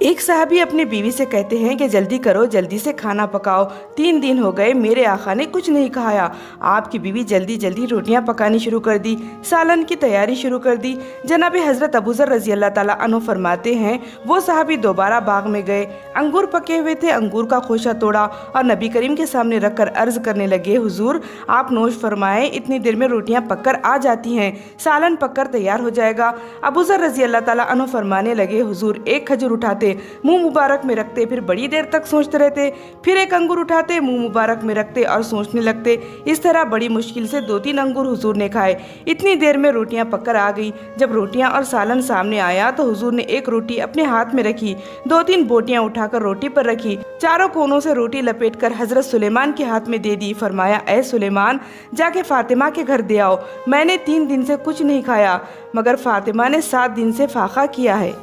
एक साहबी अपनी बीवी से कहते हैं कि जल्दी करो, जल्दी से खाना पकाओ, 3 दिन हो गए मेरे आका ने कुछ नहीं खाया। आपकी बीवी जल्दी जल्दी रोटियां पकानी शुरू कर दी, सालन की तैयारी शुरू कर दी। जनाब हज़रत अबू ज़र रज़ी अल्लाह ताला अन्हु फरमाते हैं, वो साहबी दोबारा बाग में गए, अंगूर पके हुए थे, अंगूर का खोशा तोड़ा और नबी करीम के सामने रखकर अर्ज करने लगे, हुजूर आप नोश फरमाए, इतनी देर में रोटियां पककर आ जाती हैं, सालन पककर तैयार हो जाएगा। अबू ज़र रज़ी अल्लाह ताला अन्हु फरमाने लगे, हुजूर एक खजूर उठाते, मुंह मुबारक में रखते, फिर बड़ी देर तक सोचते रहते, फिर एक अंगूर उठाते, मुंह मुबारक में रखते और सोचने लगते। इस तरह बड़ी मुश्किल से 2-3 अंगूर हुजूर ने खाए। इतनी देर में रोटियां पककर आ गई। जब रोटियां और सालन सामने आया तो हुजूर ने एक रोटी अपने हाथ में रखी, 2-3 बोटियां उठाकर रोटी पर रखी, चारों कोनों से रोटी लपेटकर हजरत सुलेमान के हाथ में दे दी। फरमाया, ए सुलेमान, जाके फातिमा के घर दे आओ, मैंने 3 दिन से कुछ नहीं खाया, मगर फातिमा ने 7 दिन से फाका किया है।